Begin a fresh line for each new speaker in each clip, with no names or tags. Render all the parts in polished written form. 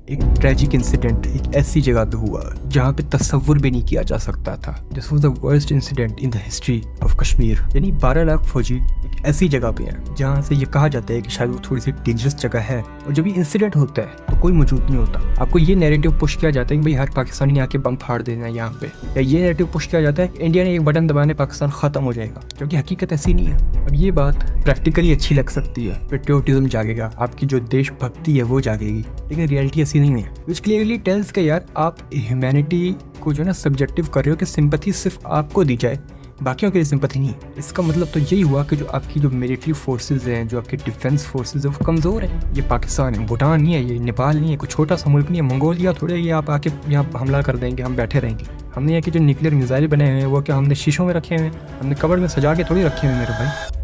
एक tragic incident एक ऐसी जगह पे हुआ जहाँ पे तस्वुर भी नहीं किया जा सकता था। This was the worst incident in the history of Kashmir. यानी 12 लाख फौजी एक ऐसी जगह पे हैं जहाँ से ये कहा जाता है कि शायद वो थोड़ी सी डेंजरस जगह है, और जब ये इंसिडेंट होता है तो कोई मौजूद नहीं होता। आपको ये नैरेटिव पुश किया जाता है कि भाई हर पाकिस्तानी ने आके बम फाड़ देना है यहाँ पे, या ये नैरेटिव पुश किया जाता है कि इंडिया ने एक बटन दबाने पाकिस्तान खत्म हो जाएगा, क्योंकि हकीकत ऐसी नहीं है। अब ये बात प्रैक्टिकली अच्छी लग सकती है, पेट्रियोटिज्म जागेगा, आपकी जो देशभक्ति है वो जागेगी, लेकिन रियलिटी ऐसी नहीं है। विच क्लियरली टेल्स कि यार आप ह्यूमैनिटी को जो है ना सब्जेक्टिव कर रहे हो कि सिंपैथी सिर्फ आपको दी जाए, बाकियों के लिए सिंपैथी नहीं। इसका मतलब तो यही हुआ कि जो आपकी जो मिलिट्री फोर्सेज हैं, जो आपके डिफेंस फोर्सेज हैं, वो कमज़ोर हैं। ये पाकिस्तान है, भूटान नहीं है, ये नेपाल नहीं है, कोई छोटा सा मुल्क नहीं है, मंगोलिया थोड़े ये आप आके यहाँ हमला कर देंगे, हम बैठे रहेंगे। हमने यहाँ के जो न्यूक्लियर मिसाइल बने हुए हैं वो क्या हमने शीशों में रखे हुए हैं, हमने कबड़ में सजा के थोड़ी रखे हुए हैं मेरे भाई।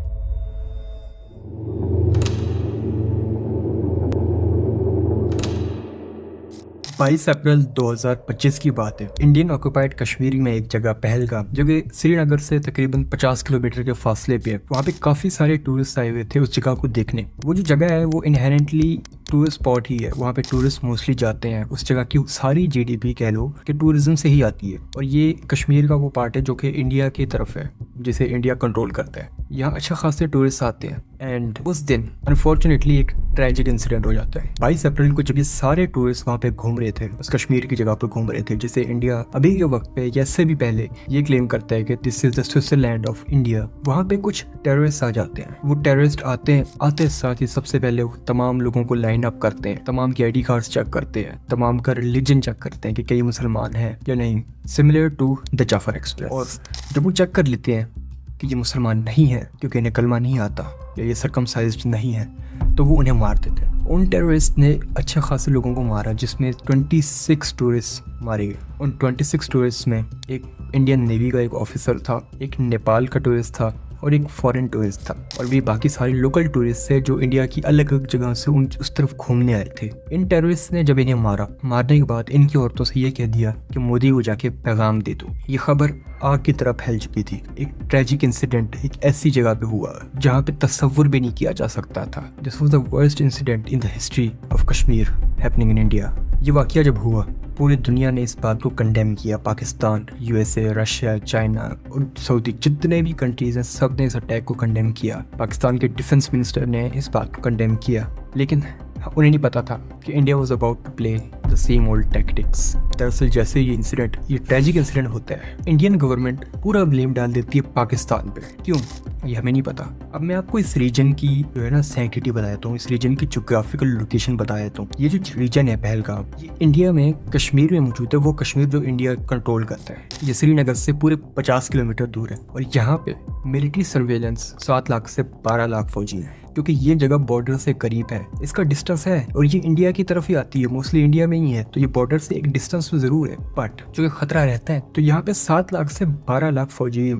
22 अप्रैल 2025 की बात है। इंडियन ऑक्यूपाइड कश्मीर में एक जगह पहलगाम, जो कि श्रीनगर से तकरीबन 50 किलोमीटर के फासले पे है, वहाँ पे काफ़ी सारे टूरिस्ट आए हुए थे उस जगह को देखने। वो जो जगह है वो इनहेरेंटली टूरिस्ट स्पॉट ही है, वहाँ पे टूरिस्ट मोस्टली जाते हैं। उस जगह की सारी जीडीपी कह लो कि टूरिज्म से ही आती है, और ये कश्मीर का वो पार्ट है जो कि इंडिया की तरफ है, जिसे इंडिया कंट्रोल करता है। यहाँ अच्छा खासे टूरिस्ट आते हैं। एंड उस दिन अनफॉर्चुनेटली एक ट्रेजिक इंसिडेंट हो जाता है। 22 अप्रैल को जब ये सारे टूरिस्ट वहाँ पे घूम रहे थे, उस कश्मीर की जगह पर घूम रहे थे, जिसे इंडिया अभी के वक्त पे या इससे भी पहले ये क्लेम करता है कि this is the Switzerland of India, वहाँ पे कुछ टेररिस्ट आ जाते हैं। वो टेररिस्ट आते साथ ही सबसे पहले वो तमाम लोगों को लाइन अप करते हैं, तमाम की ID कार्ड्स चेक करते हैं, तमाम का रिलीजन चेक करते हैं कि कई मुसलमान हैं या नहीं, similar to the Jaffar Express. और जब वो चेक कर लेते हैं कि ये मुसलमान नहीं है क्योंकि इन्हें कलमा नहीं आता या ये सर्कमसाइज्ड नहीं है, तो वो उन्हें मार देते हैं। उन टेररिस्ट ने अच्छे खासे लोगों को मारा, जिसमें 26 टूरिस्ट मारे गए। उन 26 टूरिस्ट में एक इंडियन नेवी का एक ऑफिसर था, एक नेपाल का टूरिस्ट था और एक फॉरेन टूरिस्ट था, और भी बाकी सारे लोकल टूरिस्ट थे जो इंडिया की अलग अलग जगह से उस तरफ घूमने आए थे। इन टेररिस्ट ने जब इन्हें मारने के बाद इनकी औरतों से ये कह दिया कि मोदी को जाके पैगाम दे दो। ये खबर आग की तरह फैल चुकी थी। एक ट्रैजिक इंसिडेंट एक ऐसी जगह पे हुआ जहाँ पे तस्वुर भी नहीं किया जा सकता था। This was the worst incident in the history of Kashmir happening in India. ये वाकया जब हुआ पूरी दुनिया ने इस बात को कंडेम किया। पाकिस्तान, USA, रशिया, चाइना और सऊदी, जितने भी कंट्रीज हैं, सब ने इस अटैक को कंडेम किया। पाकिस्तान के डिफेंस मिनिस्टर ने इस बात को कंडेम किया, लेकिन उन्हें नहीं पता था कि India was about to play the same old tactics. दरअसल जैसे ये ट्रैजिक इंसिडेंट होता है, इंडियन गवर्नमेंट पूरा ब्लेम डाल देती है पाकिस्तान पे। क्यों, ये हमें नहीं पता। अब मैं आपको इस रीजन की जो है ना सैंक्टिटी बताता हूँ, इस रीजन की ज्योग्राफिकल लोकेशन बता देता हूँ। ये जो रीजन है पहलगाम, ये इंडिया में कश्मीर में मौजूद है, वो कश्मीर जो इंडिया कंट्रोल करता है। ये श्रीनगर से पूरे 50 किलोमीटर दूर है, और यहाँ पे मिलिट्री सर्वेलेंस 7 लाख से 12 लाख फौजी हैं, क्योंकि ये जगह बॉर्डर से करीब है। इसका डिस्टेंस है, और ये इंडिया की तरफ ही आती है, मोस्टली इंडिया में ही है, तो ये बॉर्डर से एक डिस्टेंस में जरूर है, बट जो खतरा रहता है। तो यहाँ पे 7 लाख से 12 लाख फौजी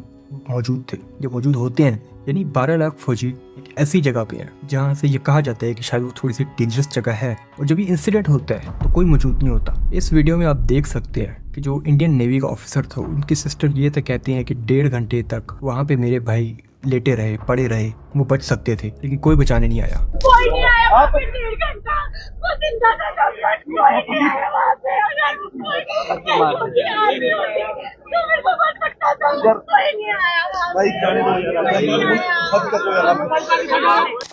मौजूद थे, जो मौजूद होते हैं। यानी 12 लाख फौजी एक ऐसी जगह पे है जहाँ से ये कहा जाता है कि शायद वो थोड़ी सी डेंजरस जगह है, और जब ये इंसिडेंट होता है तो कोई मौजूद नहीं होता। इस वीडियो में आप देख सकते हैं कि जो इंडियन नेवी का ऑफिसर था, उनकी सिस्टर ये तक कहती हैं कि 1.5 घंटे तक वहाँ पे मेरे भाई लेटे रहे, पड़े रहे, वो बच सकते थे, लेकिन कोई बचाने नहीं आया।
कोई नहीं आया वहाँ पे 1.5 घंटा, वो जिंदा था तब तक कोई नहीं आया वहाँ पे। अगर कोई आदमी होती तो मेरे को बच सकता था, कोई नहीं आया वहाँ पे।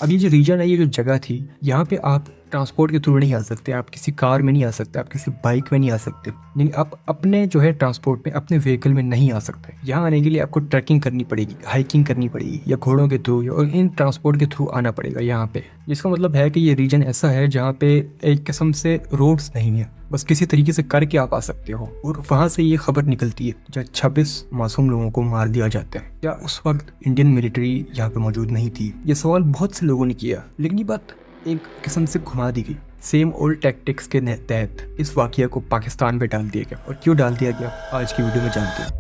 अब ये जो रीजन है, ये जो जगह थी, यहाँ पे आप ट्रांसपोर्ट के थ्रू नहीं आ सकते, आप किसी कार में नहीं आ सकते, आप किसी बाइक में नहीं आ सकते, लेकिन आप अपने जो है ट्रांसपोर्ट में, अपने व्हीकल में नहीं आ सकते। यहाँ आने के लिए आपको ट्रैकिंग करनी पड़ेगी, हाइकिंग करनी पड़ेगी, या घोड़ों के थ्रू, और इन ट्रांसपोर्ट के थ्रू आना पड़ेगा यहाँ पे। जिसका मतलब है कि ये रीजन ऐसा है जहाँ पे एक किस्म से रोड्स नहीं है, बस किसी तरीके से करके आप आ सकते हो। और वहाँ से ये खबर निकलती है जहाँ 26 मासूम लोगों को मार दिया जाता है। क्या उस वक्त इंडियन मिलिट्री यहाँ पे मौजूद नहीं थी? ये सवाल बहुत से लोगों ने किया, लेकिन ये बात एक किस्म से घुमा दी गई। सेम ओल्ड टैक्टिक्स के तहत इस वाकया को पाकिस्तान पे डाल दिया गया, और क्यों डाल दिया गया आज की वीडियो में जानते हैं।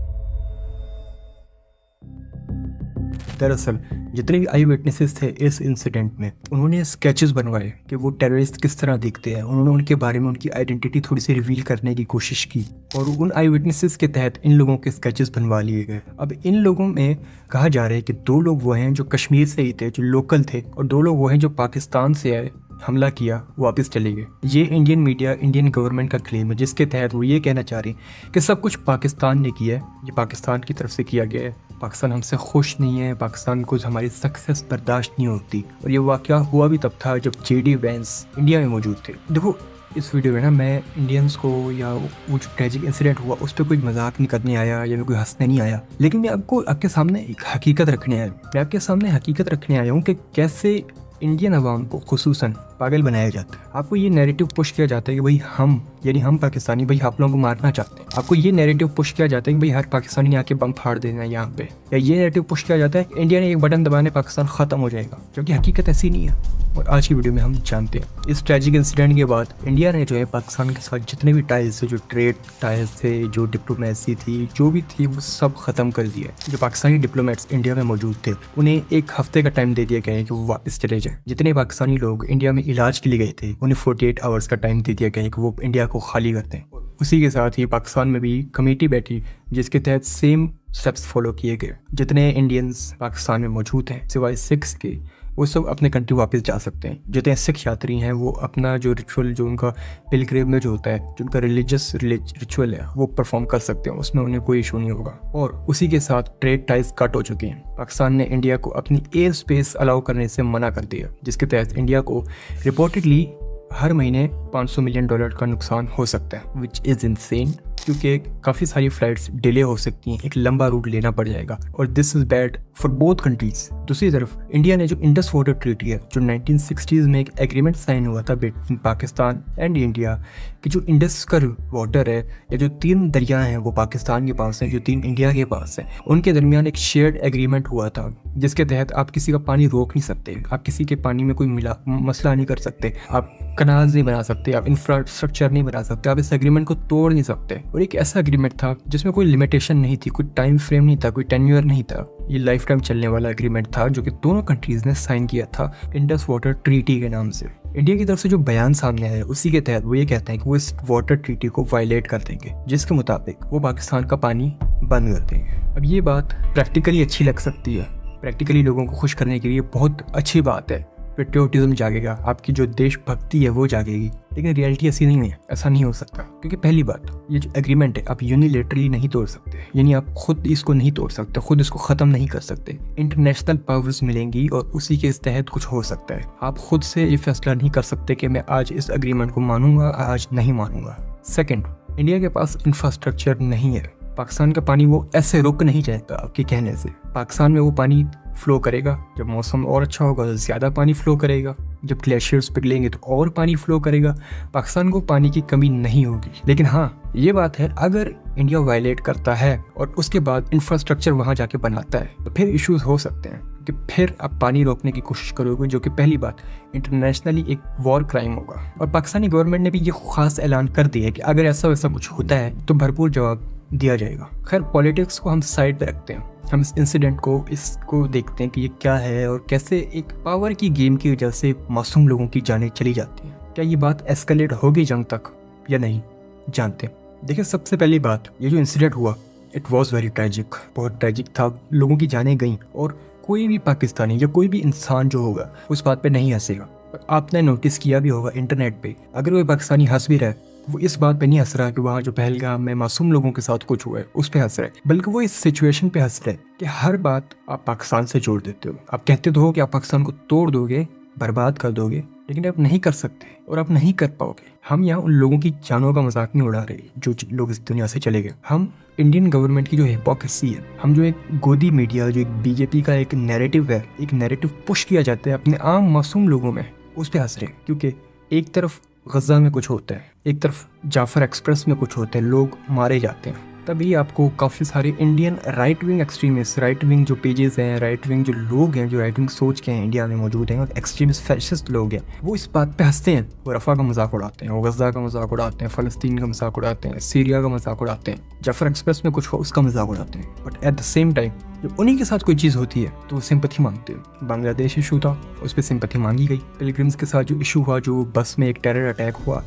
दरअसल जितने भी आई विटनेसेस थे इस इंसिडेंट में, उन्होंने स्केचेस बनवाए कि वो टेररिस्ट किस तरह दिखते हैं। उन्होंने उनके बारे में उनकी आइडेंटिटी थोड़ी सी रिवील करने की कोशिश की, और उन आई विटनेसेस के तहत इन लोगों के स्केचेस बनवा लिए गए। अब इन लोगों में कहा जा रहा है कि 2 लोग वो हैं जो कश्मीर से ही थे, जो लोकल थे, और 2 लोग वो हैं जो पाकिस्तान से आए, हमला किया, वापस चले गए। ये इंडियन मीडिया, इंडियन गवर्नमेंट का क्लेम है, जिसके तहत वो ये कहना चाह रही है कि सब कुछ पाकिस्तान ने किया है, ये पाकिस्तान की तरफ से किया गया है, पाकिस्तान हमसे खुश नहीं है, पाकिस्तान को हमारी सक्सेस बर्दाश्त नहीं होती। और ये वाक़या हुआ भी तब था जब JD वैंस इंडिया में मौजूद थे। देखो, इस वीडियो में ना मैं इंडियंस को या वो जो ट्रेजिक इंसिडेंट हुआ उस पर कोई मजाक नहीं करने आया या मैं कोई हंसने नहीं आया, लेकिन मैं आपको आपके सामने एक हकीकत रखने आया हूँ। मैं आपके सामने हकीकत रखने आया हूँ कि कैसे इंडियन अवाम को खुसूसन पागल बनाया जाता है। आपको ये नैरेटिव पुश किया जाता है कि भाई हम, यानी हम पाकिस्तानी भाई आप लोगों को मारना चाहते हैं। आपको ये नैरेटिव पुश किया जाता है कि भाई हर पाकिस्तानी ने आके बम फाड़ देना है यहाँ पे, या ये नैरेटिव पुश किया जाता है कि इंडिया ने एक बटन दबाने पाकिस्तान ख़त्म हो जाएगा, जबकि हकीकत ऐसी नहीं है। और आज की वीडियो में हम जानते हैं इस ट्रेजिक इंसिडेंट के बाद इंडिया ने जो है पाकिस्तान के साथ जितने भी टाइल्स थे, जो ट्रेड टाइल्स थे, जो डिप्लोमेसी थी, जो भी थी, वो सब ख़त्म कर दिया। जो पाकिस्तानी डिप्लोमेट्स इंडिया में मौजूद थे उन्हें एक हफ्ते का टाइम दे दिया गया है कि वो वापस चले जाएं। जितने पाकिस्तानी लोग इंडिया में इलाज के लिए गए थे उन्हें 48 आवर्स का टाइम दे दिया गया है कि वो इंडिया को खाली करते हैं। उसी के साथ ही पाकिस्तान में भी कमेटी बैठी जिसके तहत सेम स्टेप्स फॉलो किए गए। जितने इंडियंस पाकिस्तान में मौजूद हैं सिवाय सिख्स के, वो सब अपने कंट्री वापस जा सकते हैं। जितने सिख यात्री हैं वो अपना जो रिचुअल, जो उनका पिलग्रिमेज होता है, जो उनका रिलीजियस रिचुअल है, वो परफॉर्म कर सकते हैं, उसमें उन्हें कोई इशू नहीं होगा। और उसी के साथ ट्रेड टाइज कट हो चुके हैं। पाकिस्तान ने इंडिया को अपनी एयर स्पेस अलाउ करने से मना कर दिया, जिसके तहत इंडिया को रिपोर्टेडली हर महीने $500 मिलियन का नुकसान हो सकता है, विच इज़ इनसेन, क्योंकि काफ़ी सारी फ्लाइट्स डिले हो सकती हैं, एक लंबा रूट लेना पड़ जाएगा, और this is bad for both countries. दूसरी तरफ इंडिया ने जो इंडस वाटर ट्रीटी है, जो 1960s में एक एग्रीमेंट साइन हुआ था बिटवीन पाकिस्तान एंड इंडिया, कि जो इंडस का वाटर है या जो 3 दरिया हैं वो पाकिस्तान के पास हैं, जो 3 इंडिया के पास हैं, उनके दरमियान एक शेयर्ड एग्रीमेंट हुआ था, जिसके तहत आप किसी का पानी रोक नहीं सकते, आप किसी के पानी में कोई मसला नहीं कर सकते, आप कनाल्स नहीं बना सकते, आप इंफ्रास्ट्रक्चर नहीं बना सकते, आप इस एग्रीमेंट को तोड़ नहीं सकते। और एक ऐसा एग्रीमेंट था जिसमें कोई लिमिटेशन नहीं थी, कोई टाइम फ्रेम नहीं था, कोई टेन्योर नहीं था। ये लाइफ टाइम चलने वाला एग्रीमेंट था जो कि दोनों कंट्रीज ने साइन किया था इंडस वाटर ट्रीटी के नाम से। इंडिया की तरफ से जो बयान सामने आया उसी के तहत वो ये कहते हैं कि वो इस वाटर ट्रीटी को वायलेट कर देंगे, जिसके मुताबिक वो पाकिस्तान का पानी बंद कर देंगे। अब ये बात प्रैक्टिकली अच्छी लग सकती है, प्रैक्टिकली लोगों को खुश करने के लिए बहुत अच्छी बात है, पेट्रियोटिज्म जागेगा, आपकी जो देशभक्ति है वो जागेगी, लेकिन रियलिटी ऐसी नहीं है, ऐसा नहीं हो सकता। क्योंकि पहली बात, ये जो एग्रीमेंट है आप यूनिलेटरली नहीं तोड़ सकते, यानी आप खुद इसको नहीं तोड़ सकते, खुद इसको ख़त्म नहीं कर सकते। इंटरनेशनल पावर्स मिलेंगी और उसी के तहत कुछ हो सकता है। आप खुद से ये फैसला नहीं कर सकते कि मैं आज इस एग्रीमेंट को मानूंगा, आज नहीं मानूंगा। सेकेंड, इंडिया के पास इंफ्रास्ट्रक्चर नहीं है, पाकिस्तान का पानी वो ऐसे रुक नहीं जाएगा आपके कहने से। पाकिस्तान में वो पानी फ्लो करेगा, जब मौसम और अच्छा होगा तो ज़्यादा पानी फ्लो करेगा, जब ग्लेशियर्स पिघलेंगे तो और पानी फ्लो करेगा। पाकिस्तान को पानी की कमी नहीं होगी। लेकिन हाँ, ये बात है, अगर इंडिया वायलेट करता है और उसके बाद इंफ्रास्ट्रक्चर वहाँ जाके बनाता है तो फिर इश्यूज हो सकते हैं, कि फिर आप पानी रोकने की कोशिश करोगे, जो कि पहली बात इंटरनेशनली एक वॉर क्राइम होगा। और पाकिस्तानी गवर्नमेंट ने भी ये खास ऐलान कर दिया है कि अगर ऐसा वैसा कुछ होता है तो भरपूर जवाब दिया जाएगा। खैर, पॉलिटिक्स को हम साइड पे रखते हैं, हम इस इंसिडेंट को इसको देखते हैं कि ये क्या है और कैसे एक पावर की गेम की वजह से मासूम लोगों की जानें चली जाती हैं। क्या ये बात एस्केलेट होगी जंग तक या नहीं, जानते हैं। देखिए, सबसे पहली बात, ये जो इंसिडेंट हुआ इट वॉज वेरी ट्रैजिक, बहुत ट्रैजिक था, लोगों की जानें गई, और कोई भी पाकिस्तानी या कोई भी इंसान जो होगा उस बात पे नहीं हंसेगा। आपने नोटिस किया भी होगा इंटरनेट पे, अगर कोई पाकिस्तानी हंस भी रहा है, वो इस बात पे नहीं हंस रहा कि वहाँ जो पहलगाम में मासूम लोगों के साथ कुछ हुआ है उस पे हंस रहे, बल्कि वो इस सिचुएशन पे हंस रहे कि हर बात आप पाकिस्तान से जोड़ देते हो। आप कहते तो हो कि आप पाकिस्तान को तोड़ दोगे, बर्बाद कर दोगे, लेकिन आप नहीं कर सकते और आप नहीं कर पाओगे। हम यहाँ उन लोगों की जानों का मजाक नहीं उड़ा रहे जो लोग इस दुनिया से चले गए। हम इंडियन गवर्नमेंट की जो हिपोक्रेसी है, हम जो एक गोदी मीडिया, जो एक बीजेपी का एक नैरेटिव है, एक नैरेटिव पुश किया जाता है अपने आम मासूम लोगों में, उस पर हंस रहे। क्योंकि एक तरफ गजा में कुछ होता है, एक तरफ जाफर एक्सप्रेस में कुछ होता है, लोग मारे जाते हैं, तभी आपको काफ़ी सारे Indian right wing extremist, right wing जो पेजेस हैं, राइट विंग जो लोग हैं, जो राइट विंग सोच के हैं इंडिया में मौजूद हैं, और एक्सट्रीमिस्ट फैशिस्ट लोग हैं, वो इस बात पे हंसते हैं, वो रफ़ा का मजाक उड़ाते हैं, वो गजा का मजाक उड़ाते हैं, फ़लस्तीन का मजाक उड़ाते हैं, सीरिया का मजाक उड़ाते हैं, जाफर एक्सप्रेस में कुछ हो उसका मजाक उड़ाते हैं। But at the same time जब उन्हीं के साथ कोई चीज़ होती है तो वो सिंपैथी मांगते हैं। बांग्लादेश इशू था, उस पर सिंपैथी मांगी गई। पिलग्रिम्स के साथ जो इशू हुआ, जो बस में एक टेरर अटैक हुआ,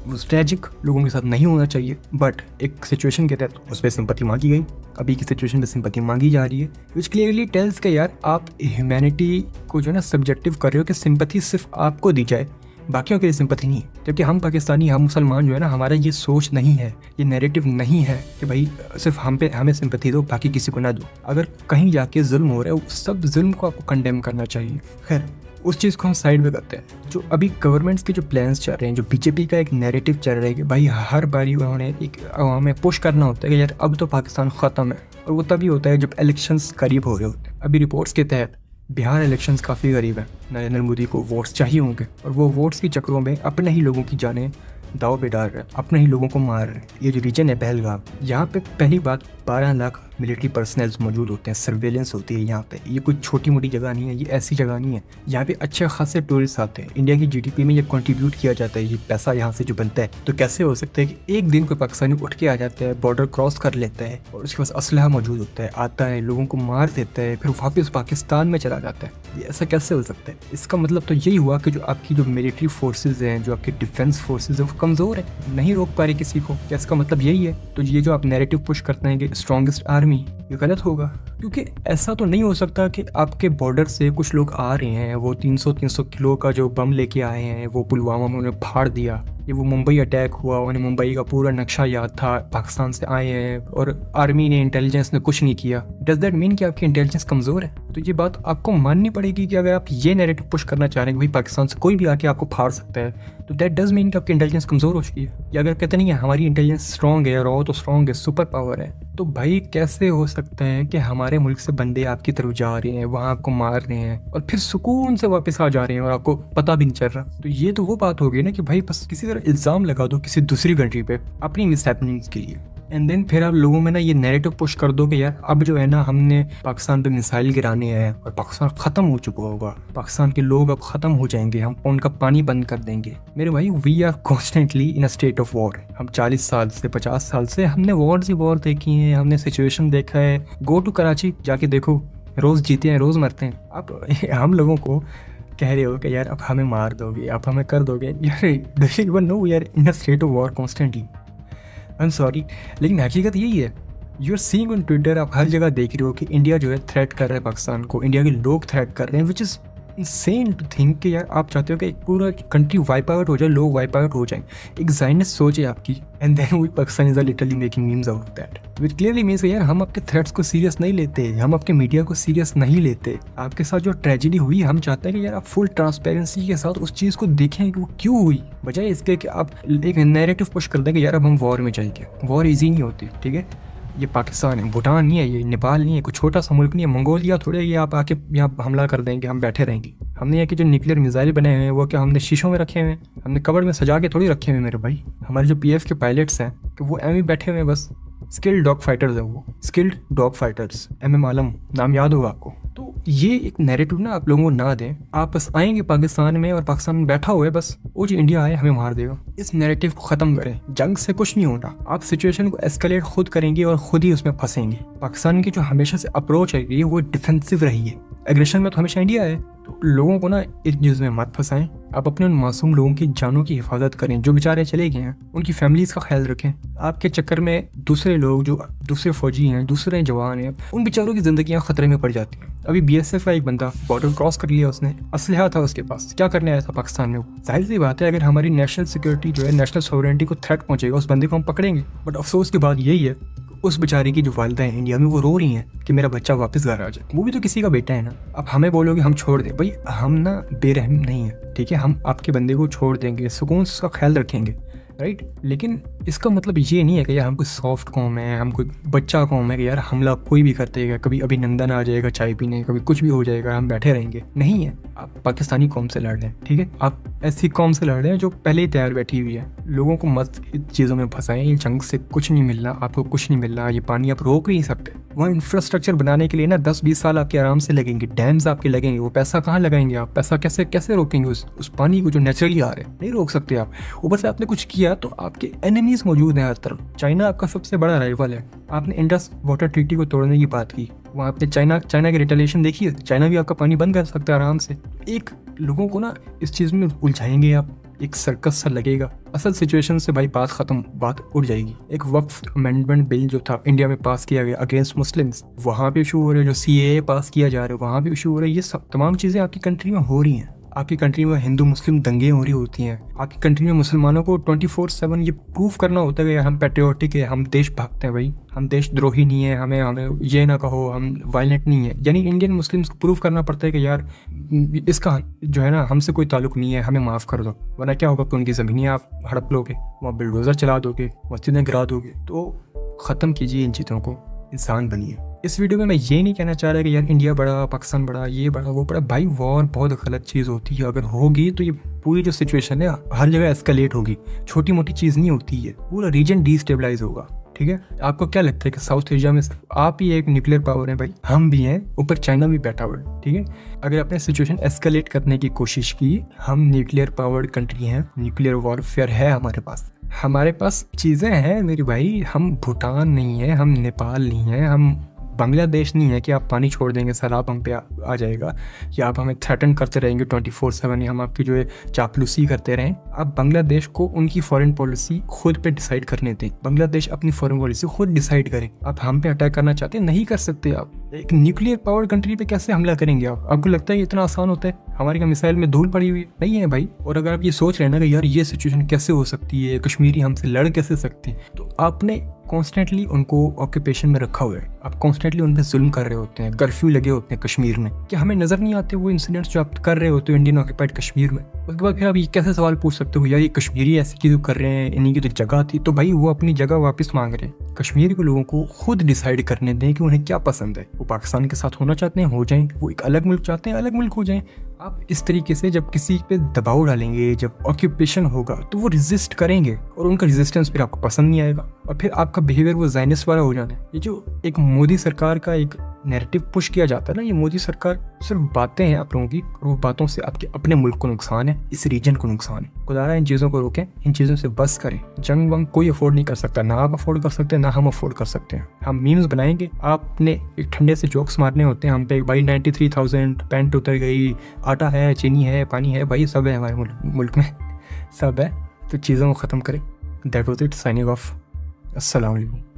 वो ट्रैजिक, लोगों के साथ नहीं होना चाहिए, बट एक सिचुएशन के तहत उस पर सिंपैथी मांगी गई। अभी की सिचुएशन में सिंपैथी मांगी जा रही है, विच क्लियरली टेल्स के यार आप ह्यूमैनिटी को जो है ना सब्जेक्टिव कर रहे हो कि सिंपैथी सिर्फ आपको दी जाए, बाकियों के लिए सिंपैथी नहीं है। जबकि हम पाकिस्तानी, हम मुसलमान जो है ना, हमारा ये सोच नहीं है, ये नैरेटिव नहीं है कि भाई सिर्फ हम पे हमें सिंपैथी दो, बाकी किसी को ना दो। अगर कहीं जाके जुल्म हो रहा है, उस सब जुल्म को आपको कंडेम करना चाहिए। खैर, उस चीज़ को हम साइड में करते हैं। जो अभी गवर्नमेंट्स के जो प्लान्स चल रहे हैं, जो बीजेपी का एक नैरेटिव चल रहा है कि भाई हर बारी उन्होंने एक हमें पुश करना होता है कि यार अब तो पाकिस्तान ख़त्म है, और वो तभी होता है जब इलेक्शंस करीब हो रहे होते हैं। अभी रिपोर्ट्स के तहत बिहार इलेक्शंस काफ़ी करीब है, नरेंद्र मोदी को वोट्स चाहिए होंगे, और वो वोट्स के चक्करों में अपने ही लोगों की जानें दाव पे डाल रहे हैं, अपने ही लोगों को मार रहे हैं। ये जो रीजन है पहलगाम, यहाँ पे पहली बात 12 लाख मिलिट्री पर्सनल्स मौजूद होते हैं, सर्वेलेंस होती है यहाँ पे। ये कोई छोटी मोटी जगह नहीं है, ये ऐसी जगह नहीं है। यहाँ पे अच्छे खासे टूरिस्ट आते हैं। इंडिया की जीडीपी में ये कंट्रीब्यूट किया जाता है, ये पैसा यहाँ से जो बनता है। तो कैसे हो सकता है कि एक दिन कोई पाकिस्तानी उठ के आ जाता है, बॉर्डर क्रॉस कर लेता है, और उसके पास असलहा मौजूद होता है, आता है, लोगों को मार देता है, फिर वापस पाकिस्तान में चला जाता है? ये ऐसा कैसे हो सकता है? इसका मतलब तो यही हुआ कि जो आपकी जो मिलिट्री फोर्सेज हैं, जो आपके डिफेंस फोर्सेज हैं, वो कमज़ोर है, नहीं रोक पा रहे किसी को। क्या इसका मतलब यही है? तो ये जो आप नैरेटिव पुश करते हैं कि स्ट्रॉन्गेस्ट आर्मी, ये गलत होगा। क्योंकि ऐसा तो नहीं हो सकता कि आपके बॉर्डर से कुछ लोग आ रहे हैं, वो 300 किलो का जो बम लेके आए हैं, वो पुलवामा में उन्हें फाड़ दिया। ये वो मुंबई अटैक हुआ, उन्हें मुंबई का पूरा नक्शा याद था, पाकिस्तान से आए हैं, और आर्मी ने, इंटेलिजेंस ने कुछ नहीं किया। डज दैट मीन कि आपकी इंटेलिजेंस कमज़ोर है? तो ये बात आपको माननी पड़ेगी कि अगर आप ये नैरेटिव पुश करना चाह रहे हैं कि भाई पाकिस्तान से कोई भी आके आपको फाड़ सकता है, तो दैट डज मीन कि आपकी इंटेलिजेंस कमज़ोर हो चुकी है। या अगर कहते नहीं है हमारी इंटेलिजेंस स्ट्रॉन्ग है, रॉ तो स्ट्रॉन्ग है, सुपर पावर है, तो भाई कैसे हो सकता है कि हमारे मुल्क से बंदे आपकी तरफ जा रहे हैं, वहाँ आपको मार रहे हैं, और फिर सुकून से वापस आ जा रहे हैं और आपको पता भी नहीं चल रहा? तो ये तो वो बात हो गई ना कि भाई बस किसी तरह इल्ज़ाम लगा दो किसी दूसरी कंट्री पे अपनी मिसहैपनिंग्स के लिए, एंड देन फिर आप लोगों में ना ये नैरेटिव पुश कर दो कि यार अब जो है ना, हमने पाकिस्तान पे मिसाइल गिराने हैं और पाकिस्तान ख़त्म हो चुका होगा, पाकिस्तान के लोग अब ख़त्म हो जाएंगे, हम उनका पानी बंद कर देंगे। मेरे भाई, we are constantly in a state of war. हम 40 साल से 50 साल से हमने वॉर ही वॉर देखी हैं, हमने सिचुएशन देखा है। गो टू कराची जाके देखो, रोज़ जीते हैं, रोज़ मरते हैं। आप हम लोगों को कह रहे हो कि यार अब हमें मार दोगे, आप हमें कर दोगे। यार do you even know we are in a state of war constantly? I am sorry, लेकिन हकीकत यही है। You are seeing on Twitter, आप हर जगह देख रहे हो कि इंडिया जो है थ्रेट कर रहा है पाकिस्तान को, इंडिया के लोग थ्रेट कर रहे हैं, which is insane to think कि यार आप चाहते हो कि एक पूरा कंट्री वाइप आउट हो जाए, लोग वाइप आउट हो जाएं। एक ज़ाइनिस्ट सोच है आपकी, and then we Pakistanis are literally making memes out of that, which clearly means यार हम आपके थ्रेट्स को सीरियस नहीं लेते, हम आपके मीडिया को सीरियस नहीं लेते। आपके साथ जो ट्रेजिडी हुई, हम चाहते हैं कि यार आप फुल ट्रांसपेरेंसी के साथ उस चीज़ को देखें कि वो क्यों हुई, बजाय इसके कि आप एक नैरेटिव पुश कर दें कि यार अब हम वॉर में जाएंगे। वॉर ईजी नहीं होती, ठीक है? ये पाकिस्तान है, भूटान नहीं है, ये नेपाल नहीं है, कोई छोटा सा मुल्क नहीं है, मंगोलिया थोड़े ये आप आके यहाँ हमला कर देंगे, हम बैठे रहेंगे। हमने यहाँ के जो न्यूक्लियर मिसाइल बने हुए हैं वो क्या हमने शीशों में रखे हुए हैं? हमने कवर में सजा के थोड़ी रखे हुए हैं मेरे भाई। हमारे जो PF के पायलट्स हैं कि वो एम बैठे हुए हैं, बस स्किल्ड डॉग फाइटर्स है, वो स्किल्ड डॉग फाइटर्स। MM आलम नाम याद होगा आपको। तो ये एक नैरेटिव ना आप लोगों को ना दें। आप बस आएंगे पाकिस्तान में और पाकिस्तान में बैठा हुआ है, बस वो जो इंडिया आए हमें मार देगा। इस नैरेटिव को ख़त्म करें। जंग से कुछ नहीं होना, आप सिचुएशन को एस्केलेट खुद करेंगे और खुद ही उसमें फंसेंगे। पाकिस्तान की जो हमेशा से अप्रोच है वो डिफेंसिव रही है। एग्रेशन में तो हमेशा इंडिया है। तो लोगों को ना इस न्यूज़ में मत फंसाएं। आप अपने उन मासूम लोगों की जानों की हिफाजत करें जो बेचारे चले गए हैं, उनकी फैमिलीज़ का ख्याल रखें। आपके चक्कर में दूसरे लोग जो दूसरे फौजी हैं, दूसरे जवान हैं, उन बेचारों की ज़िंदगियां ख़तरे में पड़ जाती हैं। अभी BSF का एक बंदा बॉर्डर क्रॉस कर लिया, उसने असलहा था उसके पास, क्या करने आया था पाकिस्तान में? जाहिर सी बात है अगर हमारी नेशनल सिक्योरिटी जो है, नेशनल सॉवरेनिटी को थ्रेट पहुंचेगा, उस बंदे को हम पकड़ेंगे। बट अफसोस की बात यही है उस बेचारी की जो वालिदा है इंडिया में, वो रो रही हैं कि मेरा बच्चा वापस घर आ जाए। वो भी तो किसी का बेटा है ना। अब हमें बोलोगे हम छोड़ दें, भाई हम ना बेरहम नहीं है, ठीक है? हम आपके बंदे को छोड़ देंगे, सुकून से उसका ख्याल रखेंगे, राइट? लेकिन इसका मतलब ये नहीं है कि यार हम कोई सॉफ्ट कौम है, हम कोई बच्चा कौम है कि यार हमला कोई भी कर देगा, कभी अभिनंदन आ जाएगा चाय पीने, कभी कुछ भी हो जाएगा, हम बैठे रहेंगे। नहीं है। आप पाकिस्तानी कौम से लड़ रहे हैं, ठीक है? आप ऐसी कौम से लड़ रहे हैं जो पहले ही तैयार बैठी हुई है। लोगों को मत इन चीज़ों में फंसाएं। इन जंग से कुछ नहीं मिलना, आपको कुछ नहीं मिल रहा, ये पानी आप रोक नहीं सकते। वहाँ इंफ्रास्ट्रक्चर बनाने के लिए ना 10-20 साल आपके आराम से लगेंगे, डैम्स आपके लगेंगे। वो पैसा कहाँ लगाएंगे आप? पैसा कैसे रोकेंगे उस पानी को जो नेचुरली आ रहे हैं? नहीं रोक सकते आप। ऊपर से आपने कुछ किया तो आपके एनिमीज मौजूद हैं हर तरफ। चाइना आपका सबसे बड़ा राइवल है। आपने इंडस वाटर ट्रीटी को तोड़ने की बात की, वहाँ आपने चाइना की रिटेलिएशन देखी है। चाइना भी आपका पानी बंद कर सकता है आराम से। एक लोगों को ना इस चीज़ में उलझाएंगे आप, एक सर्कस सा लगेगा। असल सिचुएशन से भाई बात ख़त्म, बात उड़ जाएगी। एक वक्फ अमेंडमेंट बिल जो था इंडिया में पास किया गया अगेंस्ट मुस्लिम्स, वहाँ पे इशू हो रहे हैं। जो CAA पास किया जा रहा है वहाँ भी इशू हो रहा है। ये सब तमाम चीज़ें आपकी कंट्री में हो रही हैं। आपकी कंट्री में हिंदू मुस्लिम दंगे हो रही होती हैं, आपकी कंट्री में मुसलमानों को 24/7 ये प्रूफ करना होता है कि हम पैट्रियोटिक है, हम देशभक्त हैं भाई, हम देशद्रोही नहीं है, हमें ये ना कहो हम वायलेंट नहीं है। यानी इंडियन मुस्लिम्स को प्रूफ करना पड़ता है कि यार इसका जो है ना हमसे कोई ताल्लुक नहीं है, हमें माफ़ कर दो, वरना क्या होगा कि उनकी ज़मीनें आप हड़प लोगे, वहाँ बिल्डोज़र चला दोगे, मस्जिदें गिरा दोगे। तो ख़त्म कीजिए इन चीज़ों को, इंसान बनिए। इस वीडियो में मैं ये नहीं कहना चाह रहा कि यार इंडिया बड़ा, पाकिस्तान बड़ा, ये बड़ा, वो बड़ा। भाई वॉर बहुत गलत चीज़ होती है, अगर होगी तो ये पूरी जो सिचुएशन है हर जगह एस्केलेट होगी, छोटी मोटी चीज़ नहीं होती है, पूरा रीजन डिस्टेबलाइज होगा। ठीक है, आपको क्या लगता है कि साउथ एशिया में सिर्फ आप ही एक न्यूक्लियर पावर है? भाई हम भी हैं, ऊपर चाइना भी बैठा हुआ है। ठीक है, अगर आपने सिचुएशन एस्केलेट करने की कोशिश की, हम न्यूक्लियर पावर्ड कंट्री हैं, न्यूक्लियर वॉरफेयर है हमारे पास चीज़ें हैं मेरी भाई। हम भूटान नहीं है, हम नेपाल नहीं है, हम बांग्लादेश नहीं है कि आप पानी छोड़ देंगे सैलाब हम पे आ जाएगा, या आप हमें थ्रेटन करते रहेंगे 24/7, या हम आपकी जो है चापलूसी करते रहें। आप बांग्लादेश को उनकी फॉरेन पॉलिसी खुद पे डिसाइड करने दें, बांग्लादेश अपनी फॉरेन पॉलिसी खुद डिसाइड करें। आप हम पे अटैक करना चाहते हैं, नहीं कर सकते। आप एक न्यूक्लियर पावर कंट्री पे कैसे हमला करेंगे? आपको लगता है इतना आसान होता है? हमारी का मिसाइल में धूल पड़ी हुई नहीं है भाई। और अगर आप ये सोच रहे हैं ना कि यार ये सिचुएशन कैसे हो सकती है, कश्मीरी हमसे लड़ कैसे सकते हैं, तो आपने कॉन्स्टेंटली उनको ऑक्यूपेशन में रखा हुआ है, आप कॉन्स्टेंटली उन पर जुल्म कर रहे होते हैं, कर्फ्यू लगे होते हैं कश्मीर में। क्या हमें नज़र नहीं आते वो इंसिडेंट्स जो आप कर रहे होते हो इंडियन ऑक्यूपाइड कश्मीर में? उसके बाद फिर आप ये कैसे सवाल पूछ सकते हो यार ये कश्मीरी ऐसी चीज़ कर रहे हैं, इन्हीं की तो जगह थी? तो भाई वो अपनी जगह वापस मांग रहे हैं। कश्मीर के लोगों को खुद डिसाइड करने दें कि उन्हें क्या पसंद है। वो पाकिस्तान के साथ होना चाहते हैं, हो जाएं, वो एक अलग मुल्क चाहते हैं, अलग मुल्क हो जाएं। आप इस तरीके से जब किसी पे दबाव डालेंगे, जब ऑक्यूपेशन होगा, तो वो रेजिस्ट करेंगे और उनका रेजिस्टेंस फिर आपको पसंद नहीं आएगा और फिर आपका बिहेवियर वो ज़ायनिस्ट वाला हो जाना है। ये जो एक मोदी सरकार का एक नैरेटिव पुश किया जाता है ना, ये मोदी सरकार सिर्फ बातें हैं आप लोगों की, और वो बातों से आपके अपने मुल्क को नुकसान है, इस रीजन को नुकसान है। खुदारा इन चीज़ों को रोकें, इन चीज़ों से बस करें। जंग वंग कोई अफोर्ड नहीं कर सकता, ना आप अफोर्ड कर सकते, ना हम अफोर्ड कर सकते हैं। हम मीम्स बनाएंगे, आपने एक ठंडे से जोक्स मारने होते हैं हम पे, भाई 93,000 पैंट उतर गई, आटा है, चीनी है, पानी है, भाई सब है हमारे मुल्क में, सब है। तो चीज़ों को ख़त्म करें। That was it, signing off. अस्सलाम वालेकुम।